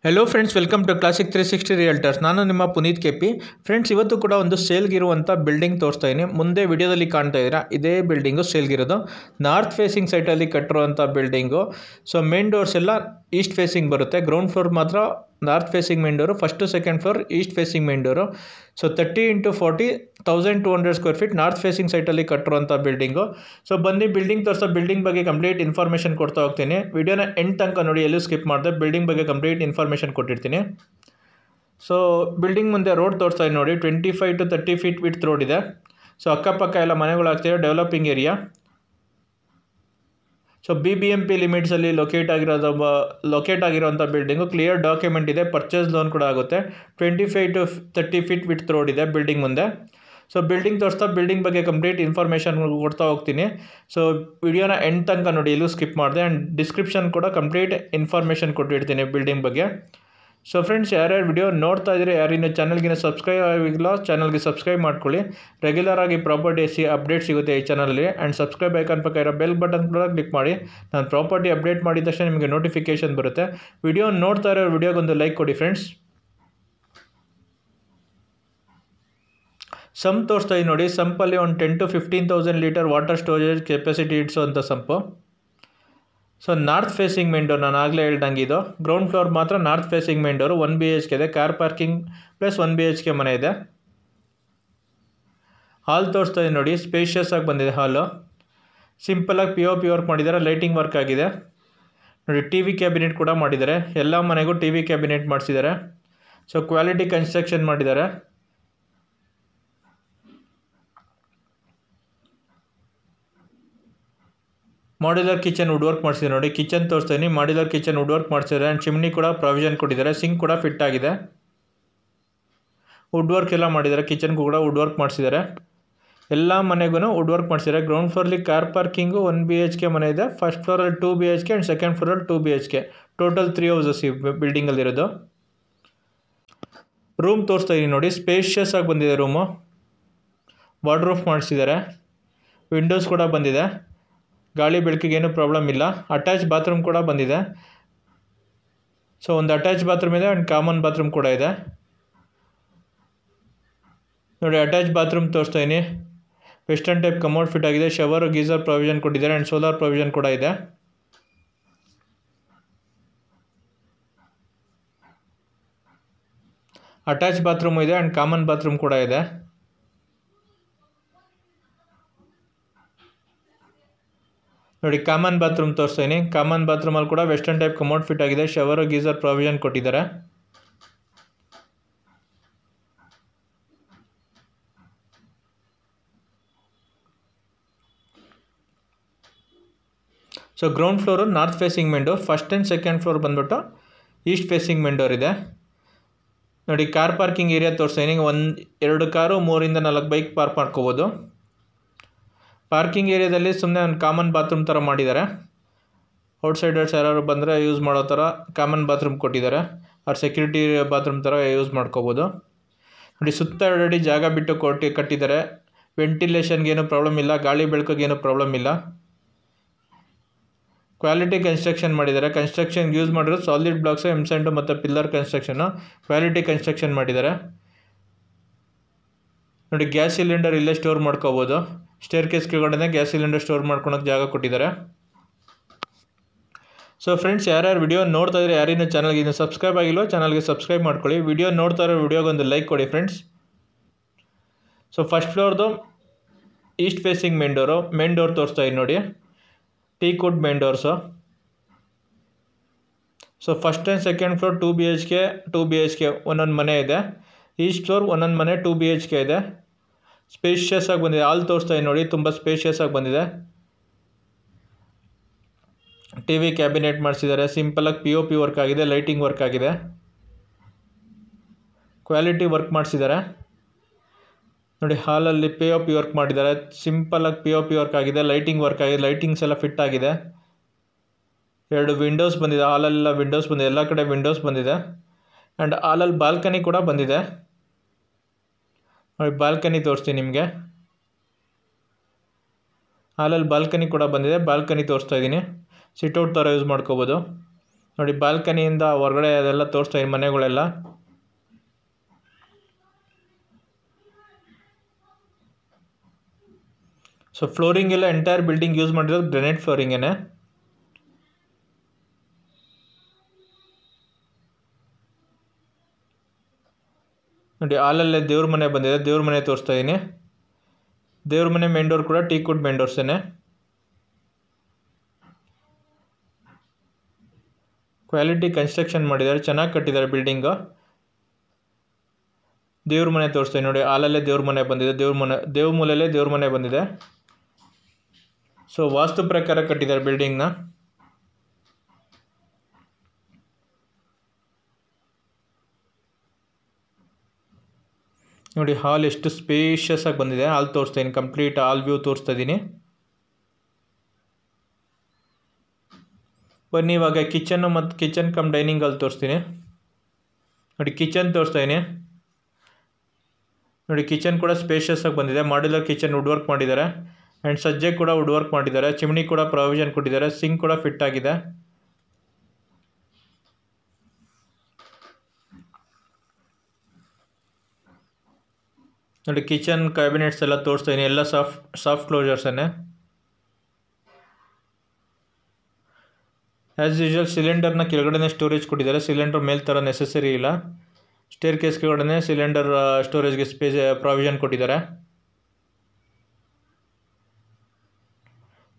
Hello friends, welcome to classic 360 realtors. ನಾನು ನಿಮ್ಮ Puneeth KP. Friends, ಇವತ್ತು ಕೂಡ ಒಂದು ಸೇಲ್ಗಿರುವಂಥ ಬಿಲ್ಡಿಂಗ್ ತೋರಿಸ್ತಾ ಇದ್ದೀನಿ. ಮುಂದೆ ವಿಡಿಯೋದಲ್ಲಿ ಕಾಣ್ತಾ ಇದ್ದೀರಾ, ಇದೇ ಬಿಲ್ಡಿಂಗು ಸೇಲ್ಗಿರೋದು. ನಾರ್ತ್ ಫೇಸಿಂಗ್ ಸೈಟಲ್ಲಿ ಕಟ್ಟಿರುವಂಥ ಬಿಲ್ಡಿಂಗು. ಸೊ ಮೇನ್ ಡೋರ್ಸ್ ಎಲ್ಲ ಈಸ್ಟ್ ಫೇಸಿಂಗ್ ಬರುತ್ತೆ. ಗ್ರೌಂಡ್ ಫ್ಲೋರ್ ಮಾತ್ರ north facing main door, first second floor east facing main door. So 30x40 1200 square feet north facing ಸೈಟಲ್ಲಿ ಕಟ್ಟಿರುವಂಥ ಬಿಲ್ಡಿಂಗು. ಸೊ ಬನ್ನಿ ಬಿಲ್ಡಿಂಗ್ ತೋರಿಸೋ, ಬಿಲ್ಡಿಂಗ್ ಬಗ್ಗೆ ಕಂಪ್ಲೀಟ್ ಇನ್ಫಾರ್ಮೇಷನ್ ಕೊಡ್ತಾ ಹೋಗ್ತೀನಿ. ವಿಡಿಯೋನ ಎಂಡ್ ತನಕ ನೋಡಿ, ಎಲ್ಲೂ ಸ್ಕಿಪ್ ಮಾಡಿದೆ. ಬಿಲ್ಡಿಂಗ್ ಬಗ್ಗೆ ಕಂಪ್ಲೀಟ್ ಇನ್ಫಾರ್ಮೇಷನ್ ಕೊಟ್ಟಿರ್ತೀನಿ. ಸೊ ಬಿಲ್ಡಿಂಗ್ ಮುಂದೆ ರೋಡ್ ತೋರಿಸ್ತಾ ಇದೆ ನೋಡಿ, 25 to 30 ಫೀಟ್ ವಿಡ್ತ್ ರೋಡ್ ಇದೆ. ಸೊ ಅಕ್ಕಪಕ್ಕ ಎಲ್ಲ ಮನೆಗಳಾಗ್ತಿದೆ, ಡೆವಲಪಿಂಗ್ ಏರಿಯಾ. ಸೊ BBMP ಲಿಮಿಟ್ಸಲ್ಲಿ ಲೊಕೇಟ್ ಆಗಿರೋಂಥ ಬಿಲ್ಡಿಂಗು. ಕ್ಲಿಯರ್ ಡಾಕ್ಯುಮೆಂಟ್ ಇದೆ, ಪರ್ಚೇಸ್ ಲೋನ್ ಕೂಡ ಆಗುತ್ತೆ. 25 to 30 ಫೀಟ್ ವಿಡ್ತ್ ರೋಡ್ ಇದೆ ಬಿಲ್ಡಿಂಗ್ ಮುಂದೆ. ಸೊ ಬಿಲ್ಡಿಂಗ್ ತೋರಿಸ್ತಾ ಬಿಲ್ಡಿಂಗ್ ಬಗ್ಗೆ ಕಂಪ್ಲೀಟ್ ಇನ್ಫಾರ್ಮೇಷನ್ ಕೊಡ್ತಾ ಹೋಗ್ತೀನಿ. ಸೊ ವಿಡಿಯೋನ ಎಂಡ್ ತನಕ ನೋಡಿ, ಎಲ್ಲೂ ಸ್ಕಿಪ್ ಮಾಡಿದೆ. ಆ್ಯಂಡ್ ಡಿಸ್ಕ್ರಿಪ್ಷನ್ ಕೂಡ ಕಂಪ್ಲೀಟ್ ಇನ್ಫಾರ್ಮೇಷನ್ ಕೊಟ್ಟಿರ್ತೀನಿ ಬಿಲ್ಡಿಂಗ್ ಬಗ್ಗೆ. ಸೊ ಫ್ರೆಂಡ್ಸ್, ಯಾರ್ಯಾರು ವಿಡಿಯೋ ನೋಡ್ತಾ ಇದ್ದೀರಿ, ಯಾರಿನ್ನೂ ಚಾನಲ್ಗಿನ ಸಬ್ಸ್ಕ್ರೈಬ್ ಆಗಿಲ್ಲ, ಚಾನಲ್ಗೆ ಸಬ್ಸ್ಕ್ರೈಬ್ ಮಾಡ್ಕೊಳ್ಳಿ. ರೆಗ್ಯುಲರ್ ಆಗಿ ಪ್ರಾಪರ್ಟಿ ಅಪ್ಡೇಟ್ ಸಿಗುತ್ತೆ ಈ ಚಾನಲಲ್ಲಿ. ಆ್ಯಂಡ್ ಸಬ್ಸ್ಕ್ರೈಬ್ ಐಕಾನ್ ಪಕ್ಕ ಇರೋ ಬೆಲ್ ಬಟನ್ ಕೂಡ ಕ್ಲಿಕ್ ಮಾಡಿ. ನಾನು ಪ್ರಾಪರ್ಟಿ ಅಪ್ಡೇಟ್ ಮಾಡಿದ ತಕ್ಷಣ ನಿಮಗೆ ನೋಟಿಫಿಕೇಷನ್ ಬರುತ್ತೆ. ವಿಡಿಯೋ ನೋಡ್ತಾ ಇರೋ ವಿಡಿಯೋಗೊಂದು ಲೈಕ್ ಕೊಡಿ ಫ್ರೆಂಡ್ಸ್. ಸಂಪ್ ತೋರಿಸ್ತಾ ಇದ್ದೀನಿ ನೋಡಿ. ಸಂಪಲ್ಲಿ ಒಂದು 10 to 15,000 litre water storage capacity ಇಡಿಸೋವಂಥ sump. So north facing main door, ನಾನು ಆಗಲೇ ಹೇಳ್ದಂಗೆ ಇದು. ಗ್ರೌಂಡ್ ಫ್ಲೋರ್ ಮಾತ್ರ north facing main door. 1 BHK ಇದೆ, ಕಾರ್ ಪಾರ್ಕಿಂಗ್ ಪ್ಲಸ್ 1 BHK ಮನೆ ಇದೆ. ಹಾಲ್ ತೋರಿಸ್ತಾ ಇದೆ ನೋಡಿ, ಸ್ಪೇಷಿಯಸ್ ಆಗಿ ಬಂದಿದೆ ಹಾಲು. ಸಿಂಪಲಾಗಿ POP ವರ್ಕ್ ಮಾಡಿದ್ದಾರೆ, ಲೈಟಿಂಗ್ ವರ್ಕ್ ಆಗಿದೆ ನೋಡಿ. TV ಕ್ಯಾಬಿನೆಟ್ ಕೂಡ ಮಾಡಿದ್ದಾರೆ, ಎಲ್ಲ ಮನೆಗೂ TV ಕ್ಯಾಬಿನೆಟ್ ಮಾಡಿಸಿದ್ದಾರೆ. ಸೊ ಕ್ವಾಲಿಟಿ ಕನ್ಸ್ಟ್ರಕ್ಷನ್ ಮಾಡಿದ್ದಾರೆ. ಮಾಡ್ಯುಲರ್ ಕಿಚನ್ ವುಡ್ ವರ್ಕ್ ಮಾಡಿಸಿದ್ದಾರೆ ನೋಡಿ. ಕಿಚನ್ ತೋರಿಸ್ತಾ ಇದ್ದೀನಿ, ಮಾಡ್ಯುಲರ್ ಕಿಚನ್ ವುಡ್ ವರ್ಕ್ ಮಾಡಿಸಿದ್ದಾರೆ. ಆ್ಯಂಡ್ ಚಿಮ್ನಿ ಕೂಡ ಪ್ರಾವಿಷನ್ ಕೊಟ್ಟಿದ್ದಾರೆ. ಸಿಂಕ್ ಕೂಡ ಫಿಟ್ ಆಗಿದೆ. ವುಡ್ ವರ್ಕ್ ಎಲ್ಲ ಮಾಡಿದ್ದಾರೆ, ಕಿಚನ್ಗೂ ಕೂಡ ವುಡ್ ವರ್ಕ್ ಮಾಡಿಸಿದ್ದಾರೆ. ಎಲ್ಲ ಮನೆಗೂ ವುಡ್ ವರ್ಕ್ ಮಾಡಿಸಿದ್ದಾರೆ. ಗ್ರೌಂಡ್ ಫ್ಲೋರ್ಲಿ ಕಾರ್ ಪಾರ್ಕಿಂಗು 1 BHK ಮನೆ ಇದೆ. ಫಸ್ಟ್ ಫ್ಲೋರಲ್ಲಿ 2 BHK ಆ್ಯಂಡ್ ಸೆಕೆಂಡ್ ಫ್ಲೋರಲ್ಲಿ 2 BHK. ಟೋಟಲ್ 3 ಹೌಸಸ್ ಈ ಬಿಲ್ಡಿಂಗಲ್ಲಿರೋದು. ರೂಮ್ ತೋರಿಸ್ತಾ ಇದ್ದೀನಿ ನೋಡಿ, ಸ್ಪೇಷಿಯಸ್ ಆಗಿ ಬಂದಿದೆ ರೂಮು. ವಾರ್ಡ್ರೋಬ್ ಮಾಡಿಸಿದ್ದಾರೆ, ವಿಂಡೋಸ್ ಕೂಡ ಬಂದಿದೆ. ಗಾಳಿ ಬೆಳಕಿಗೆ ಏನೂ ಪ್ರಾಬ್ಲಮ್ ಇಲ್ಲ. ಅಟ್ಯಾಚ್ ಬಾತ್ರೂಮ್ ಕೂಡ ಬಂದಿದೆ. ಸೊ ಒಂದು ಅಟ್ಯಾಚ್ ಬಾತ್ರೂಮ್ ಇದೆ ಆ್ಯಂಡ್ ಕಾಮನ್ ಬಾತ್ರೂಮ್ ಕೂಡ ಇದೆ ನೋಡಿ. ಅಟ್ಯಾಚ್ ಬಾತ್ರೂಮ್ ತೋರಿಸ್ತಾ ಇದ್ದೀನಿ. ವೆಸ್ಟರ್ನ್ ಟೈಪ್ ಕಮೋಡ್ ಫಿಟ್ ಆಗಿದೆ. ಶವರ್ ಗೀಸರ್ ಪ್ರಾವಿಷನ್ ಕೊಟ್ಟಿದ್ದಾರೆ ಆ್ಯಂಡ್ ಸೋಲಾರ್ ಪ್ರಾವಿಷನ್ ಕೂಡ ಇದೆ. ಅಟ್ಯಾಚ್ ಬಾತ್ರೂಮ್ ಇದೆ ಆ್ಯಂಡ್ ಕಾಮನ್ ಬಾತ್ರೂಮ್ ಕೂಡ ಇದೆ. ನೋಡಿ ಕಾಮನ್ ಬಾತ್ರೂಮ್ ತೋರಿಸ್ತಾ ಇದ್ದೀನಿ. ಕಾಮನ್ ಬಾತ್ರೂಮಲ್ಲಿ ಕೂಡ ವೆಸ್ಟರ್ನ್ ಟೈಪ್ ಕಮೋಡ್ ಫಿಟ್ ಆಗಿದೆ. ಶವರ್ ಗೀಸರ್ ಪ್ರಾವಿಷನ್ ಕೊಟ್ಟಿದ್ದಾರೆ. So ground floor north facing main door. First and second floor ಬಂದ್ಬಿಟ್ಟು ಈಸ್ಟ್ ಫೇಸಿಂಗ್ ಮೇನ್ ಡೋರ್ ಇದೆ ನೋಡಿ. ಕಾರ್ ಪಾರ್ಕಿಂಗ್ ಏರಿಯಾ ತೋರಿಸ್ತಾ ಇದ್ದೀನಿ. 2 ಕಾರು 3 ಇಂದ 4 ಬೈಕ್ ಪಾರ್ಕ್ ಮಾಡ್ಕೋಬೋದು. ಪಾರ್ಕಿಂಗ್ ಏರಿಯಾದಲ್ಲಿ ಸುಮ್ಮನೆ ಒಂದು ಕಾಮನ್ ಬಾತ್ರೂಮ್ ಥರ ಮಾಡಿದ್ದಾರೆ. ಔಟ್ಸೈಡರ್ಸ್ ಯಾರು ಬಂದರೆ ಯೂಸ್ ಮಾಡೋ ಥರ ಕಾಮನ್ ಬಾತ್ರೂಮ್ ಕೊಟ್ಟಿದ್ದಾರೆ. ಅವ್ರ ಸೆಕ್ಯೂರಿಟಿ ಬಾತ್ರೂಮ್ ಥರ ಯೂಸ್ ಮಾಡ್ಕೋಬೋದು ನೋಡಿ. ಸುತ್ತ ಆಲ್ರೆಡಿ ಜಾಗ ಬಿಟ್ಟು ಕಟ್ಟಿದ್ದಾರೆ. ವೆಂಟಿಲೇಷನ್ಗೇನು ಪ್ರಾಬ್ಲಮ್ ಇಲ್ಲ, ಗಾಳಿ ಬೆಳಕಿಗೇನು ಪ್ರಾಬ್ಲಮ್ ಇಲ್ಲ. ಕ್ವಾಲಿಟಿ ಕನ್ಸ್ಟ್ರಕ್ಷನ್ ಮಾಡಿದ್ದಾರೆ. ಕನ್ಸ್ಟ್ರಕ್ಷನ್ಗೆ ಯೂಸ್ ಮಾಡಿರೋದು ಸಾಲಿಡ್ ಬ್ಲಾಕ್ಸು, M-Sand ಮತ್ತು ಪಿಲ್ಲರ್ ಕನ್ಸ್ಟ್ರಕ್ಷನ್ನು. ಕ್ವಾಲಿಟಿ ಕನ್ಸ್ಟ್ರಕ್ಷನ್ ಮಾಡಿದ್ದಾರೆ ನೋಡಿ. ಗ್ಯಾಸ್ ಸಿಲಿಂಡರ್ ಇಲ್ಲೇ ಸ್ಟೋರ್ ಮಾಡ್ಕೋಬೋದು. ಸ್ಟೇರ್ ಕೇಸ್ ಕೆಳಗಡೆ ಗ್ಯಾಸ್ ಸಿಲಿಂಡರ್ ಸ್ಟೋರ್ ಮಾಡ್ಕೊಳಕ್ಕೆ ಜಾಗ ಕೊಟ್ಟಿದ್ದಾರೆ. ಸೊ ಫ್ರೆಂಡ್ಸ್, ಯಾರ್ಯಾರು ವಿಡಿಯೋ ನೋಡ್ತಾ ಇದ್ದಾರೆ, ಯಾರಿನ್ನೂ ಚಾನಲ್ಗೆ ಇನ್ನೂ ಸಬ್ಸ್ಕ್ರೈಬ್ ಆಗಿಲ್ಲೋ ಚಾನಲ್ಗೆ ಸಬ್ಸ್ಕ್ರೈಬ್ ಮಾಡ್ಕೊಳ್ಳಿ. ವಿಡಿಯೋ ನೋಡ್ತಾ ಇರೋ ವಿಡಿಯೋಗೊಂದು ಲೈಕ್ ಕೊಡಿ ಫ್ರೆಂಡ್ಸ್. ಸೊ ಫಸ್ಟ್ ಫ್ಲೋರ್ದು ಈಸ್ಟ್ ಫೇಸಿಂಗ್ ಮೇನ್ ಡೋರ್ ತೋರಿಸ್ತಾ ಇದ್ದೀನಿ ನೋಡಿ. Teak wood main doors. So first and second floor 2 BHK ಒಂದೊಂದು ಮನೆ ಇದೆ. ಈಸ್ಟ್ ಫ್ಲೋರ್ ಒಂದೊಂದು ಮನೆ 2 BHK ಇದೆ. ಸ್ಪೇಷಿಯಸ್ ಆಗಿ ಬಂದಿದೆ. ಹಾಲ್ ತೋರಿಸ್ತಾ ಇದ್ದೀನಿ ನೋಡಿ, ತುಂಬ ಸ್ಪೇಷಿಯಸ್ ಆಗಿ ಬಂದಿದೆ. TV ಕ್ಯಾಬಿನೆಟ್ ಮಾಡಿಸಿದ್ದಾರೆ. ಸಿಂಪಲಾಗಿ POP ವರ್ಕ್ ಆಗಿದೆ, ಲೈಟಿಂಗ್ ವರ್ಕ್ ಆಗಿದೆ. ಕ್ವಾಲಿಟಿ ವರ್ಕ್ ಮಾಡಿಸಿದ್ದಾರೆ ನೋಡಿ. ಹಾಲಲ್ಲಿ POP ವರ್ಕ್ ಮಾಡಿದ್ದಾರೆ. ಸಿಂಪಲಾಗಿ POP ವರ್ಕ್ ಆಗಿದೆ, ಲೈಟಿಂಗ್ ವರ್ಕ್ ಆಗಿದೆ. ಲೈಟಿಂಗ್ಸ್ ಎಲ್ಲ ಫಿಟ್ ಆಗಿದೆ. 2 ವಿಂಡೋಸ್ ಬಂದಿದೆ. ಹಾಲೆಲ್ಲ ವಿಂಡೋಸ್ ಬಂದಿದೆ, ಎಲ್ಲ ಕಡೆ ವಿಂಡೋಸ್ ಬಂದಿದೆ. ಆ್ಯಂಡ್ ಹಾಲಲ್ಲಿ ಬಾಲ್ಕನಿ ಕೂಡ ಬಂದಿದೆ ನೋಡಿ. ಬಾಲ್ಕನಿ ತೋರಿಸ್ತೀನಿ ನಿಮಗೆ. ಹಾಲಲ್ಲಿ ಬಾಲ್ಕನಿ ಕೂಡ ಬಂದಿದೆ. ಬಾಲ್ಕನಿ ತೋರಿಸ್ತಾ ಇದ್ದೀನಿ. ಸಿಟ್ಔಟ್ ಥರ ಯೂಸ್ ಮಾಡ್ಕೋಬೋದು. ನೋಡಿ ಬಾಲ್ಕನಿಯಿಂದ ಹೊರಗಡೆ ಅದೆಲ್ಲ ತೋರಿಸ್ತಾ ಇದ್ದೀನಿ ಮನೆಗಳೆಲ್ಲ. ಸೊ ಫ್ಲೋರಿಂಗ್ ಎಲ್ಲ ಎಂಟೈರ್ ಬಿಲ್ಡಿಂಗ್ ಯೂಸ್ ಮಾಡಿರೋದು ಗ್ರೆನೈಟ್ ಫ್ಲೋರಿಂಗೇನೆ. ನೋಡಿ ಹಾಲಲ್ಲೇ ದೇವ್ರ ಮನೆ ಬಂದಿದೆ, ದೇವ್ರ ಮನೆ ತೋರಿಸ್ತಾ ಇದ್ದೀನಿ. ದೇವ್ರ ಮನೆ ಮೇನ್ ಡೋರ್ ಕೂಡ ಟೀಕ್ವುಡ್ ಮೇನ್ ಡೋರ್ಸೇನೆ. ಕ್ವಾಲಿಟಿ ಕನ್ಸ್ಟ್ರಕ್ಷನ್ ಮಾಡಿದ್ದಾರೆ, ಚೆನ್ನಾಗಿ ಕಟ್ಟಿದ್ದಾರೆ ಬಿಲ್ಡಿಂಗು. ದೇವ್ರ ಮನೆ ತೋರಿಸ್ತೀನಿ ನೋಡಿ, ಹಾಲಲ್ಲೇ ದೇವ್ರ ಮನೆ ಬಂದಿದೆ, ದೇವ್ರ ಮೂಲೆಯಲ್ಲೇ ದೇವ್ರ ಮನೆ ಬಂದಿದೆ. ಸೊ ವಾಸ್ತು ಪ್ರಕಾರ ಕಟ್ಟಿದ್ದಾರೆ ಬಿಲ್ಡಿಂಗ್ನ. ನೋಡಿ ಹಾಲ್ ಎಷ್ಟು ಸ್ಪೇಷಿಯಸ್ ಆಗಿ ಬಂದಿದೆ. ಹಾಲ್ ತೋರಿಸ್ತಾ ಇದ್ದೀನಿ, ಕಂಪ್ಲೀಟ್ ಹಾಲ್ ವ್ಯೂ ತೋರಿಸ್ತಾ ಇದ್ದೀನಿ. ಬನ್ನಿ ಇವಾಗ ಕಿಚನ್ನು ಮತ್ತು ಕಿಚನ್ ಕಮ್ ಡೈನಿಂಗ್ ಹಾಲ್ ತೋರಿಸ್ತೀನಿ. ನೋಡಿ ಕಿಚನ್ ತೋರಿಸ್ತಾ ಇದ್ದೀನಿ. ನೋಡಿ ಕಿಚನ್ ಕೂಡ ಸ್ಪೇಷಿಯಸ್ ಆಗಿ ಬಂದಿದೆ. ಮಾಡ್ಯುಲರ್ ಕಿಚನ್ ವುಡ್ ವರ್ಕ್ ಮಾಡಿದ್ದಾರೆ ಆ್ಯಂಡ್ ಸಜ್ಜೆ ಕೂಡ ವುಡ್ ವರ್ಕ್ ಮಾಡಿದ್ದಾರೆ. ಚಿಮ್ನಿ ಕೂಡ ಪ್ರಾವಿಷನ್ ಕೊಟ್ಟಿದ್ದಾರೆ. ಸಿಂಕ್ ಕೂಡ ಫಿಟ್ ಆಗಿದೆ. ನೋಡಿ ಕಿಚನ್ ಕ್ಯಾಬಿನೆಟ್ಸ್ ಎಲ್ಲ ತೋರಿಸ್ತಾ ಇದ್ದೀನಿ, ಎಲ್ಲ ಸಾಫ್ಟ್ ಕ್ಲೋಸರ್ಸನ್ನೇ. ಆ್ಯಸ್ ಯೂಶುವಲ್ ಸಿಲಿಂಡರ್ನ ಕೆಳಗಡೆ ಸ್ಟೋರೇಜ್ ಕೊಟ್ಟಿದ್ದಾರೆ. ಸಿಲಿಂಡರ್ ಮೇಲ್ ಥರ ನೆಸೆಸರಿ ಇಲ್ಲ. ಸ್ಟೇರ್ ಕೇಸ್ ಕೆಳಗಡೆ ಸಿಲಿಂಡರ್ ಸ್ಟೋರೇಜ್ಗೆ ಸ್ಪೇಸ್ ಪ್ರಾವಿಷನ್ ಕೊಟ್ಟಿದ್ದಾರೆ.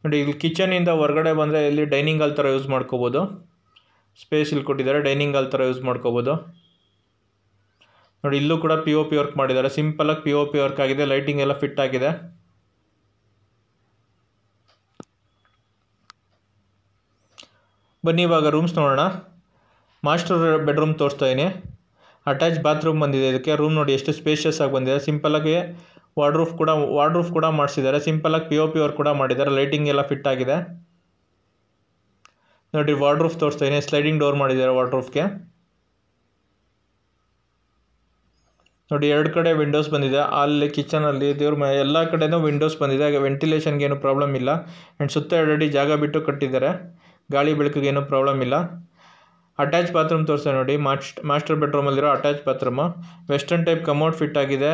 ನೋಡಿ ಇಲ್ಲಿ ಕಿಚನಿಂದ ಹೊರಗಡೆ ಬಂದರೆ ಇಲ್ಲಿ ಡೈನಿಂಗ್ ಹಾಲ್ ಥರ ಯೂಸ್ ಮಾಡ್ಕೋಬೋದು. ಸ್ಪೇಸ್ ಇಲ್ಲಿ ಕೊಟ್ಟಿದ್ದಾರೆ, ಡೈನಿಂಗ್ ಹಾಲ್ ಥರ ಯೂಸ್ ಮಾಡ್ಕೋಬೋದು. ನೋಡಿ ಇಲ್ಲೂ ಕೂಡ POP ವರ್ಕ್ ಮಾಡಿದ್ದಾರೆ. ಸಿಂಪಲಾಗಿ POP ವರ್ಕ್ ಆಗಿದೆ. ಲೈಟಿಂಗ್ ಎಲ್ಲ ಫಿಟ್ ಆಗಿದೆ. ಬನ್ನಿ ಇವಾಗ ರೂಮ್ಸ್ ನೋಡೋಣ. ಮಾಸ್ಟರ್ ಬೆಡ್ರೂಮ್ ತೋರಿಸ್ತಾ ಇದ್ದೀನಿ. ಅಟ್ಯಾಚ್ ಬಾತ್ರೂಮ್ ಬಂದಿದೆ ಇದಕ್ಕೆ. ರೂಮ್ ನೋಡಿ ಎಷ್ಟು ಸ್ಪೇಷಿಯಸ್ ಆಗಿ ಬಂದಿದೆ. ಸಿಂಪಲಾಗಿ ವಾರ್ಡ್ರೂಫ್ ಕೂಡ ಮಾಡಿಸಿದ್ದಾರೆ. ಸಿಂಪಲಾಗಿ POP ವರ್ಕ್ ಕೂಡ ಮಾಡಿದ್ದಾರೆ. ಲೈಟಿಂಗ್ ಎಲ್ಲ ಫಿಟ್ ಆಗಿದೆ. ನೋಡಿ ವಾರ್ಡ್ರೂಫ್ ತೋರಿಸ್ತಾ ಇದ್ದೀನಿ. ಸ್ಲೈಡಿಂಗ್ ಡೋರ್ ಮಾಡಿದ್ದಾರೆ ವಾರ್ಡ್ರೂಫ್ಗೆ. ನೋಡಿ ಎರಡು ಕಡೆ ವಿಂಡೋಸ್ ಬಂದಿದೆ. ಅಲ್ಲಿ ಕಿಚನಲ್ಲಿ ದೇವ್ರ ಮನೆ ಎಲ್ಲ ಕಡೆನೂ ವಿಂಡೋಸ್ ಬಂದಿದೆ. ಹಾಗೆ ವೆಂಟಿಲೇಷನ್ಗೆ ಏನು ಪ್ರಾಬ್ಲಮ್ ಇಲ್ಲ. ಆ್ಯಂಡ್ ಸುತ್ತ 2 ಅಡಿ ಜಾಗ ಬಿಟ್ಟು ಕಟ್ಟಿದ್ದಾರೆ. ಗಾಳಿ ಬೆಳಕಿಗೆ ಏನೂ ಪ್ರಾಬ್ಲಮ್ ಇಲ್ಲ. ಅಟ್ಯಾಚ್ ಬಾತ್ರೂಮ್ ತೋರಿಸ್ತಾರೆ ನೋಡಿ. ಮಾಸ್ಟರ್ ಬೆಡ್ರೂಮಲ್ಲಿರೋ attach bathroom. Western type commode fit ಆಗಿದೆ.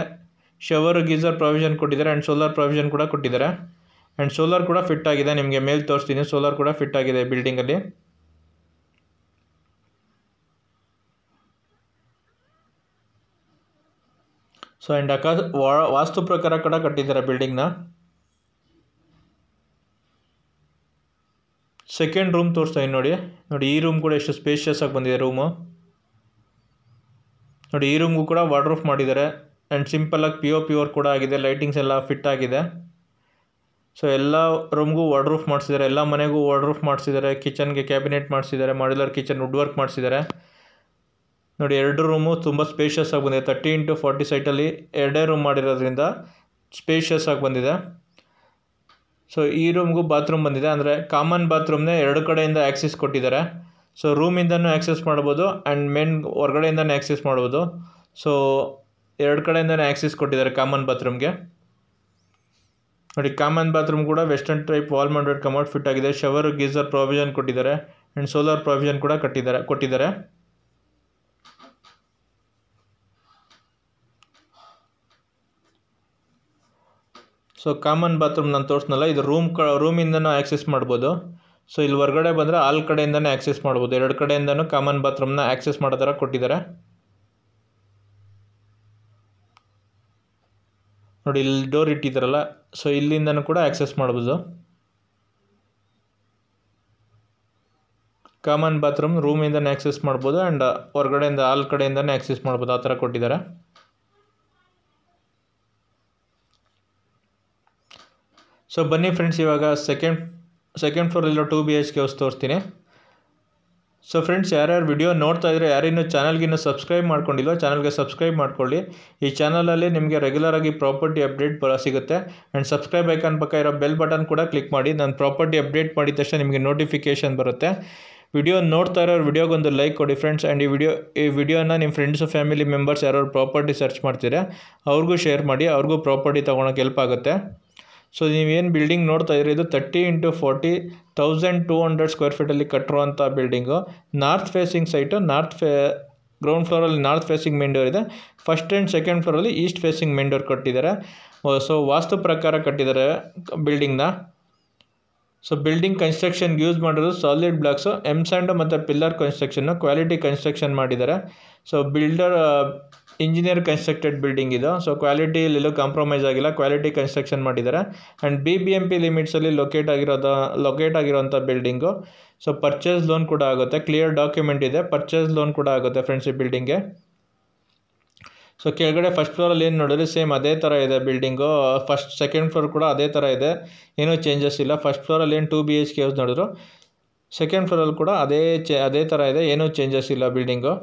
ಶವರ್ ಗೀಸರ್ ಪ್ರಾವಿಷನ್ ಕೊಟ್ಟಿದ್ದಾರೆ ಆ್ಯಂಡ್ ಸೋಲಾರ್ ಪ್ರಾವಿಷನ್ ಕೂಡ ಕೊಟ್ಟಿದ್ದಾರೆ. ಆ್ಯಂಡ್ ಸೋಲಾರ್ ಕೂಡ ಫಿಟ್ ಆಗಿದೆ. ನಿಮಗೆ ಮೇಲೆ ತೋರಿಸ್ತೀನಿ, ಸೋಲಾರ್ ಕೂಡ ಫಿಟ್ ಆಗಿದೆ ಬಿಲ್ಡಿಂಗಲ್ಲಿ. ಸೊ ಆ್ಯಂಡ್ ವಾಸ್ತು ಪ್ರಕಾರ ಕೂಡ ಕಟ್ಟಿದ್ದಾರೆ ಬಿಲ್ಡಿಂಗ್ನ. ಸೆಕೆಂಡ್ ರೂಮ್ ತೋರಿಸ್ತಾ ಇದ್ದೀನಿ ನೋಡಿ. ಈ ರೂಮ್ ಕೂಡ ಎಷ್ಟು ಸ್ಪೇಷಿಯಸ್ ಆಗಿ ಬಂದಿದೆ ರೂಮು. ನೋಡಿ ಈ ರೂಮ್ಗೂ ಕೂಡ ವಾರ್ಡ್ರೂಫ್ ಮಾಡಿದ್ದಾರೆ ಆ್ಯಂಡ್ ಸಿಂಪಲಾಗಿ POP ವರ್ಕ್ ಕೂಡ ಆಗಿದೆ. ಲೈಟಿಂಗ್ಸ್ ಎಲ್ಲ ಫಿಟ್ ಆಗಿದೆ. ಸೊ ಎಲ್ಲ ರೂಮ್ಗೂ ವಾರ್ಡ್ರೂಫ್ ಮಾಡಿಸಿದ್ದಾರೆ. ಎಲ್ಲ ಮನೆಗೂ ವಾರ್ಡ್ರೂಫ್ ಮಾಡಿಸಿದ್ದಾರೆ. ಕಿಚನ್ಗೆ ಕ್ಯಾಬಿನೆಟ್ ಮಾಡಿಸಿದ್ದಾರೆ. ಮಾಡ್ಯುಲರ್ ಕಿಚನ್ ವುಡ್ ವರ್ಕ್ ಮಾಡಿಸಿದ್ದಾರೆ. ನೋಡಿ 2 ರೂಮು ತುಂಬ ಸ್ಪೇಷಿಯಸ್ ಆಗಿ ಬಂದಿದೆ. 30x40 ಸೈಟಲ್ಲಿ 2 ರೂಮ್ ಮಾಡಿರೋದ್ರಿಂದ ಸ್ಪೇಷಿಯಸ್ ಆಗಿ ಬಂದಿದೆ. ಸೊ ಈ ರೂಮ್ಗೂ ಬಾತ್ರೂಮ್ ಬಂದಿದೆ. ಅಂದರೆ ಕಾಮನ್ ಬಾತ್ರೂಮ್ನೇ 2 ಕಡೆಯಿಂದ ಆ್ಯಕ್ಸೆಸ್ ಕೊಟ್ಟಿದ್ದಾರೆ. ಸೊ ರೂಮಿಂದನೂ ಆ್ಯಕ್ಸೆಸ್ ಮಾಡ್ಬೋದು ಆ್ಯಂಡ್ ಮೇನ್ ಹೊರಗಡೆಯಿಂದನೂ ಆ್ಯಕ್ಸೆಸ್ ಮಾಡ್ಬೋದು. ಸೊ 2 ಕಡೆಯಿಂದನೇ ಆ್ಯಕ್ಸೆಸ್ ಕೊಟ್ಟಿದ್ದಾರೆ ಕಾಮನ್ ಬಾತ್ರೂಮ್ಗೆ. ನೋಡಿ ಕಾಮನ್ ಬಾತ್ರೂಮ್ ಕೂಡ western type wall mounted commode fit ಆಗಿದೆ. ಶವರ್ ಗೀಸರ್ ಪ್ರಾವಿಷನ್ ಕೊಟ್ಟಿದ್ದಾರೆ ಆ್ಯಂಡ್ ಸೋಲಾರ್ ಪ್ರಾವಿಷನ್ ಕೂಡ ಕೊಟ್ಟಿದ್ದಾರೆ. ಸೊ ಕಾಮನ್ ಬಾತ್ರೂಮ್ ನಾನು ತೋರಿಸ್ನಲ್ಲ, ಇದು ರೂಮಿಂದನೂ ಆ್ಯಕ್ಸೆಸ್ ಮಾಡ್ಬೋದು. ಸೊ ಇಲ್ಲಿ ಹೊರಗಡೆ ಬಂದರೆ ಹಾಲ್ ಕಡೆಯಿಂದನೇ ಆ್ಯಕ್ಸೆಸ್ ಮಾಡ್ಬೋದು. 2 ಕಡೆಯಿಂದನೂ ಕಾಮನ್ ಬಾತ್ರೂಮ್ನ ಆ್ಯಕ್ಸೆಸ್ ಮಾಡೋ ಥರ ಕೊಟ್ಟಿದ್ದಾರೆ. ನೋಡಿ ಇಲ್ಲಿ ಡೋರ್ ಇಟ್ಟಿದ್ದಾರಲ್ಲ, ಸೊ ಇಲ್ಲಿಂದನೂ ಕೂಡ ಆ್ಯಕ್ಸೆಸ್ ಮಾಡ್ಬೋದು. ಕಾಮನ್ ಬಾತ್ರೂಮ್ ರೂಮಿಂದನೇ ಆ್ಯಕ್ಸೆಸ್ ಮಾಡ್ಬೋದು ಆ್ಯಂಡ್ ಹೊರಗಡೆಯಿಂದ ಹಾಲ್ ಕಡೆಯಿಂದನೇ ಆ್ಯಕ್ಸೆಸ್ ಮಾಡ್ಬೋದು. ಆ ಥರ ಕೊಟ್ಟಿದ್ದಾರೆ. ಸೊ ಬನ್ನಿ ಫ್ರೆಂಡ್ಸ್, ಇವಾಗ ಸೆಕೆಂಡ್ ಫ್ಲೋರಲ್ಲಿರೋ 2 BHK ಹೌಸ್ ತೋರಿಸ್ತೀನಿ. ಸೊ ಫ್ರೆಂಡ್ಸ್, ಯಾರ್ಯಾರು ವಿಡಿಯೋ ನೋಡ್ತಾ ಇದ್ರೆ ಯಾರಿನ್ನೂ ಚಾನಲ್ಗಿನ್ನೂ ಸಬ್ಸ್ಕ್ರೈಬ್ ಮಾಡ್ಕೊಂಡಿಲ್ಲ, ಚಾನಲ್ಗೆ ಸಬ್ಸ್ಕ್ರೈಬ್ ಮಾಡ್ಕೊಳ್ಳಿ. ಈ ಚಾನಲಲ್ಲಿ ನಿಮಗೆ ರೆಗ್ಯುಲರಾಗಿ ಪ್ರಾಪರ್ಟಿ ಅಪ್ಡೇಟ್ ಸಿಗುತ್ತೆ. ಆ್ಯಂಡ್ ಸಬ್ಸ್ಕ್ರೈಬ್ ಐಕಾನ್ ಪಕ್ಕ ಇರೋ ಬೆಲ್ ಬಟನ್ ಕೂಡ ಕ್ಲಿಕ್ ಮಾಡಿ. ನಾನು ಪ್ರಾಪರ್ಟಿ ಅಪ್ಡೇಟ್ ಮಾಡಿದ ತಕ್ಷಣ ನಿಮಗೆ ನೋಟಿಫಿಕೇಷನ್ ಬರುತ್ತೆ. ವಿಡಿಯೋ ನೋಡ್ತಾ ಇರೋರು ವಿಡಿಯೋಗೊಂದು ಲೈಕ್ ಕೊಡಿ ಫ್ರೆಂಡ್ಸ್. ಆ್ಯಂಡ್ ಈ ವಿಡಿಯೋನ ನಿಮ್ಮ ಫ್ರೆಂಡ್ಸು ಫ್ಯಾಮಿಲಿ ಮೆಂಬರ್ಸ್ ಯಾರು ಪ್ರಾಪರ್ಟಿ ಸರ್ಚ್ ಮಾಡ್ತೀರಾ ಅವ್ರಿಗೂ ಶೇರ್ ಮಾಡಿ. ಅವ್ರಿಗೂ ಪ್ರಾಪರ್ಟಿ ತೊಗೊಳಕ್ಕೆ ಹೆಲ್ಪ್ ಆಗುತ್ತೆ. ಸೊ ನೀವೇನು ಬಿಲ್ಡಿಂಗ್ ನೋಡ್ತಾ ಇದ್ದೀರಿ ಇದು 30 × 40 1200 ಸ್ಕ್ವೇರ್ ಫೀಟಲ್ಲಿ ಕಟ್ಟಿರುವಂಥ building. North facing site, ground ಫ್ಲೋರಲ್ಲಿ ನಾರ್ತ್ ಫೇಸಿಂಗ್ ಮೇನ್ ಡೋರ್ ಇದೆ. ಫಸ್ಟ್ ಆ್ಯಂಡ್ ಸೆಕೆಂಡ್ ಫ್ಲೋರಲ್ಲಿ ಈಸ್ಟ್ ಫೇಸಿಂಗ್ ಮೇನ್ ಡೋರ್ ಕಟ್ಟಿದ್ದಾರೆ. ಸೊ ವಾಸ್ತು ಪ್ರಕಾರ ಕಟ್ಟಿದ್ದಾರೆ ಬಿಲ್ಡಿಂಗ್ನ. ಸೊ ಬಿಲ್ಡಿಂಗ್ ಕನ್ಸ್ಟ್ರಕ್ಷನ್ಗೆ ಯೂಸ್ ಮಾಡಿರೋದು ಸಾಲಿಡ್ ಬ್ಲಾಕ್ಸು, ಎಮ್ ಸ್ಯಾಂಡು ಮತ್ತು ಪಿಲ್ಲರ್ ಕನ್ಸ್ಟ್ರಕ್ಷನ್ನು, ಕ್ವಾಲಿಟಿ ಕನ್ಸ್ಟ್ರಕ್ಷನ್ ಮಾಡಿದ್ದಾರೆ. ಸೊ ಇಂಜಿನಿಯರ್ ಕನ್ಸ್ಟ್ರಕ್ಟೆಡ್ ಬಿಲ್ಡಿಂಗ್ ಇದು. ಸೊ ಕ್ವಾಲಿಟಿಯಲ್ಲೆಲ್ಲೂ ಕಾಂಪ್ರಮೈಸ್ ಆಗಿಲ್ಲ, ಕ್ವಾಲಿಟಿ ಕನ್ಸ್ಟ್ರಕ್ಷನ್ ಮಾಡಿದ್ದಾರೆ. ಆ್ಯಂಡ್ BBMP ಲಿಮಿಟ್ಸಲ್ಲಿ ಲೊಕೇಟ್ ಆಗಿರೋಂಥ ಬಿಲ್ಡಿಂಗು. ಸೊ ಪರ್ಚೇಸ್ ಲೋನ್ ಕೂಡ ಆಗುತ್ತೆ, ಕ್ಲಿಯರ್ ಡಾಕ್ಯುಮೆಂಟ್ ಇದೆ, ಪರ್ಚೇಸ್ ಲೋನ್ ಕೂಡ ಆಗುತ್ತೆ ಫ್ರೆಂಡ್ಸ್ ಈ ಬಿಲ್ಡಿಂಗ್ಗೆ. ಸೊ ಕೆಳಗಡೆ ಫಸ್ಟ್ ಫ್ಲೋರಲ್ಲಿ ಏನು ನೋಡಿದ್ರೆ ಸೇಮ್ ಅದೇ ಥರ ಇದೆ ಬಿಲ್ಡಿಂಗು. ಸೆಕೆಂಡ್ ಫ್ಲೋರ್ ಕೂಡ ಅದೇ ಥರ ಇದೆ, ಏನೂ ಚೇಂಜಸ್ ಇಲ್ಲ. ಫಸ್ಟ್ ಫ್ಲೋರಲ್ಲಿ ಏನು 2 BHK ಯೂಸ್ ನೋಡಿದ್ರು, ಸೆಕೆಂಡ್ ಫ್ಲೋರಲ್ಲಿ ಕೂಡ ಅದೇ ಥರ ಇದೆ, ಏನೂ ಚೇಂಜಸ್ ಇಲ್ಲ ಬಿಲ್ಡಿಂಗು.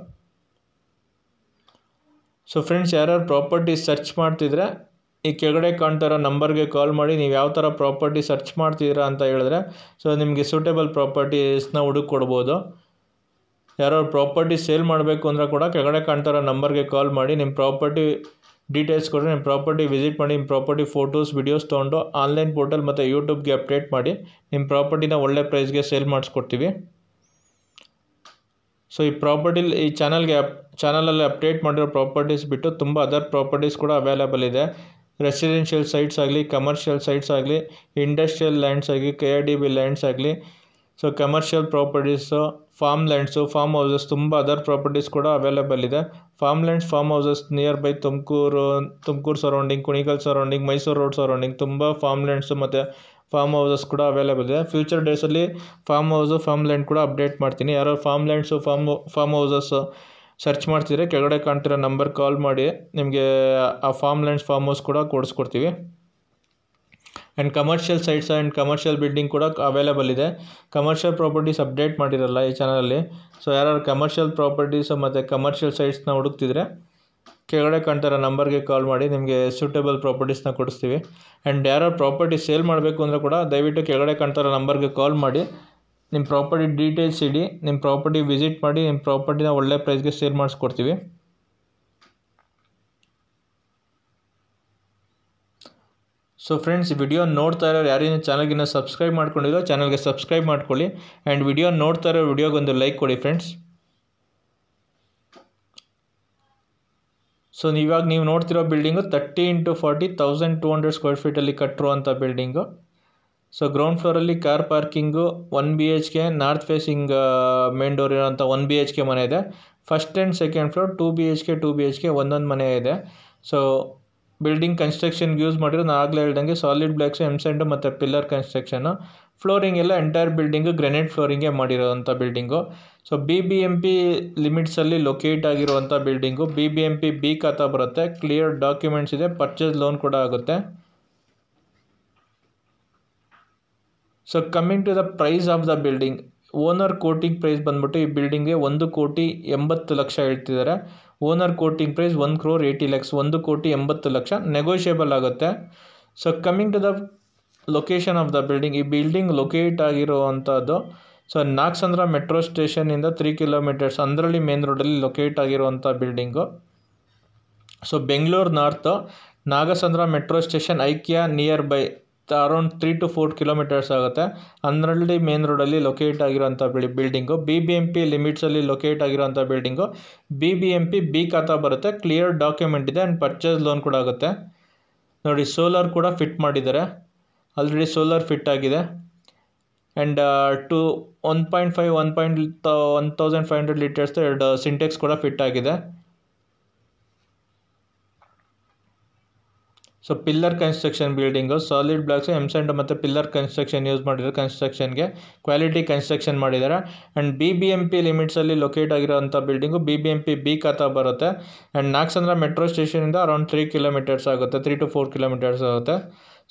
ಸೊ ಫ್ರೆಂಡ್ಸ್, ಯಾರ್ಯಾರು ಪ್ರಾಪರ್ಟಿ ಸರ್ಚ್ ಮಾಡ್ತಿದ್ರೆ ಈ ಕೆಳಗಡೆ ಕಾಣ್ತಾ ಇರೋ ನಂಬರ್ಗೆ ಕಾಲ್ ಮಾಡಿ ನೀವು ಯಾವ ಥರ ಪ್ರಾಪರ್ಟಿ ಸರ್ಚ್ ಮಾಡ್ತಿದ್ದೀರಾ ಅಂತ ಹೇಳಿದ್ರೆ ಸೊ ನಿಮಗೆ ಸೂಟೇಬಲ್ ಪ್ರಾಪರ್ಟೀಸ್ನ ಹುಡುಕೊಡ್ಬೋದು. ಯಾರೋ ಪ್ರಾಪರ್ಟಿ ಸೇಲ್ ಮಾಡಬೇಕು ಅಂದರೆ ಕೂಡ ಕೆಳಗಡೆ ಕಾಣ್ತಾ ಇರೋ ನಂಬರ್ಗೆ ಕಾಲ್ ಮಾಡಿ ನಿಮ್ಮ ಪ್ರಾಪರ್ಟಿ ಡೀಟೇಲ್ಸ್ ಕೊಟ್ಟರೆ ನಿಮ್ಮ ಪ್ರಾಪರ್ಟಿ ವಿಸಿಟ್ ಮಾಡಿ ನಿಮ್ಮ ಪ್ರಾಪರ್ಟಿ ಫೋಟೋಸ್ ವಿಡಿಯೋಸ್ ತೊಗೊಂಡು ಆನ್ಲೈನ್ ಪೋರ್ಟಲ್ ಮತ್ತು ಯೂಟ್ಯೂಬ್ಗೆ ಅಪ್ಡೇಟ್ ಮಾಡಿ ನಿಮ್ಮ ಪ್ರಾಪರ್ಟಿನ ಒಳ್ಳೆ ಪ್ರೈಸ್ಗೆ ಸೇಲ್ ಮಾಡಿಸ್ಕೊಡ್ತೀವಿ. ಸೊ ಈ ಚಾನಲಲ್ಲಿ ಅಪ್ಡೇಟ್ ಮಾಡಿರೋ ಪ್ರಾಪರ್ಟೀಸ್ ಬಿಟ್ಟು ತುಂಬ ಅದರ್ ಪ್ರಾಪರ್ಟೀಸ್ ಕೂಡ ಅವೈಲೇಬಲ್ ಇದೆ. ರೆಸಿಡೆನ್ಷಿಯಲ್ ಸೈಟ್ಸ್ ಆಗಲಿ, ಕಮರ್ಷಿಯಲ್ ಸೈಟ್ಸ್ ಆಗಲಿ, ಇಂಡಸ್ಟ್ರಿಯಲ್ ಲ್ಯಾಂಡ್ಸ್ ಆಗಲಿ, KIDB ಲ್ಯಾಂಡ್ಸ್ ಆಗಲಿ, so commercial properties, farm lands, farm houses, ತುಂಬ ಅದರ್ ಪ್ರಾಪರ್ಟೀಸ್ ಕೂಡ ಅವೈಲೇಬಲ್ ಇದೆ. Farm lands, farm houses nearby Tumakuru surrounding, Kunigal surrounding, Mysuru road surrounding ತುಂಬ ಫಾರ್ಮ್ ಲ್ಯಾಂಡ್ಸು ಮತ್ತು ಫಾರ್ಮ್ ಹೌಸಸ್ ಕೂಡ ಅವೈಲೇಬಲ್ ಇದೆ. ಫ್ಯೂಚರ್ ಡೇಸಲ್ಲಿ ಫಾರ್ಮ್ ಲ್ಯಾಂಡ್ ಕೂಡ ಅಪ್ಡೇಟ್ ಮಾಡ್ತೀನಿ. ಯಾರೋ farm lands, farm houses search ಮಾಡ್ತಿದ್ರೆ ಕೆಳಗಡೆ ಕಾಣ್ತಿರೋ ನಂಬರ್ ಕಾಲ್ ಮಾಡಿ ನಿಮಗೆ ಆ ಫಾರ್ಮ್ ಲ್ಯಾಂಡ್ಸ್, ಫಾರ್ಮ್ ಹೌಸ್ ಕೂಡ ಕೊಡಿಸ್ಕೊಡ್ತೀವಿ. And commercial sites and commercial building ಕೂಡ ಅವೈಲೇಬಲ್ ಇದೆ. ಕಮರ್ಷಿಯಲ್ ಪ್ರಾಪರ್ಟೀಸ್ ಅಪ್ಡೇಟ್ ಮಾಡಿರಲ್ಲ ಈ ಚಾನಲಲ್ಲಿ. ಸೊ ಯಾರು ಕಮರ್ಷಿಯಲ್ ಪ್ರಾಪರ್ಟೀಸು ಮತ್ತು ಕಮರ್ಷಿಯಲ್ ಸೈಟ್ಸ್ನ ಹುಡುಕ್ತಿದ್ರೆ ಕೆಳಗಡೆ ಕಾಣ್ತಿರೋ ನಂಬರ್ಗೆ ಕಾಲ್ ಮಾಡಿ ನಿಮಗೆ ಸೂಟೇಬಲ್ ಪ್ರಾಪರ್ಟೀಸ್ನ ಕೊಡಿಸ್ತೀವಿ. ಆ್ಯಂಡ್ ಯಾರೋ ಪ್ರಾಪರ್ಟಿ ಸೇಲ್ ಮಾಡಬೇಕು ಅಂದರೆ ಕೂಡ ದಯವಿಟ್ಟು ಕೆಳಗಡೆ ಕಾಣ್ತಿರೋ ನಂಬರ್ಗೆ ಕಾಲ್ ಮಾಡಿ ನಿಮ್ಮ ಪ್ರಾಪರ್ಟಿ ಡೀಟೇಲ್ಸ್ ಇಡಿ, ನಿಮ್ಮ ಪ್ರಾಪರ್ಟಿ ವಿಸಿಟ್ ಮಾಡಿ ನಿಮ್ಮ ಪ್ರಾಪರ್ಟಿನ ಒಳ್ಳೆ ಪ್ರೈಸ್ಗೆ ಸೇಲ್ ಮಾಡಿಸ್ಕೊಡ್ತೀವಿ. ಸೊ ಫ್ರೆಂಡ್ಸ್, ವಿಡಿಯೋ ನೋಡ್ತಾ ಇರೋರು ಯಾರೇನು ಚಾನಲ್ಗಿನ್ನ ಸಬ್ಸ್ಕ್ರೈಬ್ ಮಾಡ್ಕೊಂಡಿರೋ ಚಾನಲ್ಗೆ ಸಬ್ಸ್ಕ್ರೈಬ್ ಮಾಡ್ಕೊಳ್ಳಿ. ಆ್ಯಂಡ್ ವಿಡಿಯೋ ನೋಡ್ತಾ ಇರೋ ವಿಡಿಯೋಗೊಂದು ಲೈಕ್ ಕೊಡಿ ಫ್ರೆಂಡ್ಸ್. ಸೊ ಇವಾಗ ನೀವು ನೋಡ್ತಿರೋ ಬಿಲ್ಡಿಂಗು 30 × 40 1200 ಸ್ಕ್ವೇರ್ ಫೀಟಲ್ಲಿ ಕಟ್ಟಿರುವಂಥ ಬಿಲ್ಡಿಂಗು. ಸೊ ಗ್ರೌಂಡ್ ಫ್ಲೋರಲ್ಲಿ car parking, 1 BHK north facing main door ಇರೋಂಥ 1 BHK ಮನೆ ಇದೆ. First and second floor 2 BHK ಒಂದೊಂದು ಮನೆ ಇದೆ. ಸೊ ಬಿಲ್ಡಿಂಗ್ ಕನ್ಸ್ಟ್ರಕ್ಷನ್ಗೆ ಯೂಸ್ ಮಾಡಿರೋ ನಾನು ಆಗಲೇ ಹೇಳ್ದಂಗೆ ಸಾಲಿಡ್ ಬ್ಲಾಕ್ಸು, ಎಮ್ ಸ್ಯಾಂಡು ಮತ್ತು ಪಿಲ್ಲರ್ ಕನ್ಸ್ಟ್ರಕ್ಷನ್ನು. ಫ್ಲೋರಿಂಗ್ ಎಲ್ಲ ಎಂಟೈರ್ ಬಿಲ್ಡಿಂಗು ಗ್ರೆನೇಟ್ ಫ್ಲೋರಿಂಗೇ ಮಾಡಿರೋವಂಥ ಬಿಲ್ಡಿಂಗು. ಸೊ BBMP ಲಿಮಿಟ್ಸಲ್ಲಿ ಲೊಕೇಟ್ ಆಗಿರುವಂಥ ಬಿಲ್ಡಿಂಗು. BBMP B ಖಾತಾ ಬರುತ್ತೆ, ಕ್ಲಿಯರ್ ಡಾಕ್ಯುಮೆಂಟ್ಸ್ ಇದೆ, ಪರ್ಚೇಸ್ ಲೋನ್ ಕೂಡ ಆಗುತ್ತೆ. So coming to the price of the building, owner quoting price ಬಂದ್ಬಿಟ್ಟು ಈ ಬಿಲ್ಡಿಂಗ್ಗೆ 1,80,00,000 ಹೇಳ್ತಿದ್ದಾರೆ. ಓನರ್ ಕೋಟಿಂಗ್ ಪ್ರೈಸ್ 1,80,00,000, 1,80,00,000 ನೆಗೋಷಿಯೇಬಲ್ ಆಗುತ್ತೆ. So coming to the location of the building, ಈ ಬಿಲ್ಡಿಂಗ್ ಲೊಕೇಟ್ ಆಗಿರುವಂಥದ್ದು ಸೊ ನಾಗಸಂದ್ರ ಮೆಟ್ರೋ ಸ್ಟೇಷನಿಂದ 3 ಕಿಲೋಮೀಟರ್ಸ್ ಅಂದ್ರಳ್ಳಿ ಮೇನ್ ರೋಡಲ್ಲಿ ಲೊಕೇಟ್ ಆಗಿರುವಂಥ building. So Bengaluru north Nagasandra metro station ಐಕ್ಯ nearby around 3 to 4 kilometres ಆಗುತ್ತೆ. ಅಂದ್ರಳ್ಳಿ ಮೇನ್ ರೋಡಲ್ಲಿ ಲೊಕೇಟ್ ಆಗಿರೋಂಥ ಬಿಲ್ಡಿಂಗು. BBMP ಲಿಮಿಟ್ಸಲ್ಲಿ ಲೊಕೇಟ್ ಆಗಿರೋಂಥ ಬಿಲ್ಡಿಂಗು. BBMP B ಖಾತಾ ಬರುತ್ತೆ, ಕ್ಲಿಯರ್ ಡಾಕ್ಯುಮೆಂಟ್ ಇದೆ ಆ್ಯಂಡ್ ಪರ್ಚೇಸ್ ಲೋನ್ ಕೂಡ ಆಗುತ್ತೆ. ನೋಡಿ, ಸೋಲಾರ್ ಕೂಡ ಫಿಟ್ ಮಾಡಿದ್ದಾರೆ, ಆಲ್ರೆಡಿ ಸೋಲಾರ್ ಫಿಟ್ ಆಗಿದೆ. ಆ್ಯಂಡ್ 1.5 1,500 ಲೀಟರ್ಸ್ದು 2 ಸಿಂಟೆಕ್ಸ್ ಕೂಡ ಫಿಟ್ ಆಗಿದೆ. So pillar construction building, solid blocks, M sand ಮತ್ತು ಪಿಲ್ಲರ್ ಕನ್ಸ್ಟ್ರಕ್ಷನ್ ಯೂಸ್ ಮಾಡಿದ್ದಾರೆ. ಕನ್ಸ್ಟ್ರಕ್ಷನ್ಗೆ ಕ್ವಾಲಿಟಿ ಕನ್ಸ್ಟ್ರಕ್ಷನ್ ಮಾಡಿದ್ದಾರೆ. ಆ್ಯಂಡ್ BBMP ಲಿಮಿಟ್ಸಲ್ಲಿ ಲೊಕೇಟ್ ಆಗಿರೋಂಥ ಬಿಲ್ಡಿಂಗು. BBMP B ಖಾತಾ ಬರುತ್ತೆ. ಆ್ಯಂಡ್ ನಾಗಸಂದ್ರ ಮೆಟ್ರೋ ಸ್ಟೇಷನಿಂದ ಅರೌಂಡ್ 3 ಕಿಲೋಮೀಟರ್ಸ್ ಆಗುತ್ತೆ, 3 to 4 ಕಿಲೋಮೀಟರ್ಸ್ ಆಗುತ್ತೆ.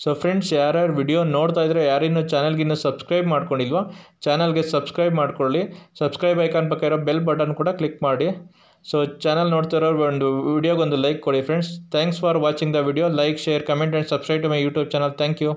ಸೊ ಫ್ರೆಂಡ್ಸ್, ಯಾರ್ಯಾರು ವಿಡಿಯೋ ನೋಡ್ತಾ ಇದ್ರೆ ಯಾರಿನ್ನೂ ಚಾನಲ್ಗಿನ್ನೂ ಸಬ್ಸ್ಕ್ರೈಬ್ ಮಾಡ್ಕೊಂಡಿಲ್ವೋ ಚಾನಲ್ಗೆ ಸಬ್ಸ್ಕ್ರೈಬ್ ಮಾಡ್ಕೊಳ್ಳಿ. ಸಬ್ಸ್ಕ್ರೈಬ್ ಐಕಾನ್ ಪಕ್ಕ ಇರೋ ಬೆಲ್ ಬಟನ್ ಕೂಡ ಕ್ಲಿಕ್ ಮಾಡಿ. ಸೊ ಚಾನಲ್ ನೋಡ್ತಾ ಇರೋ ಒಂದು ವಿಡಿಯೋಗೊಂದು ಲೈಕ್ ಕೊಡಿ friends. Thanks for watching the video. Like, share, comment and subscribe to my YouTube channel. Thank you.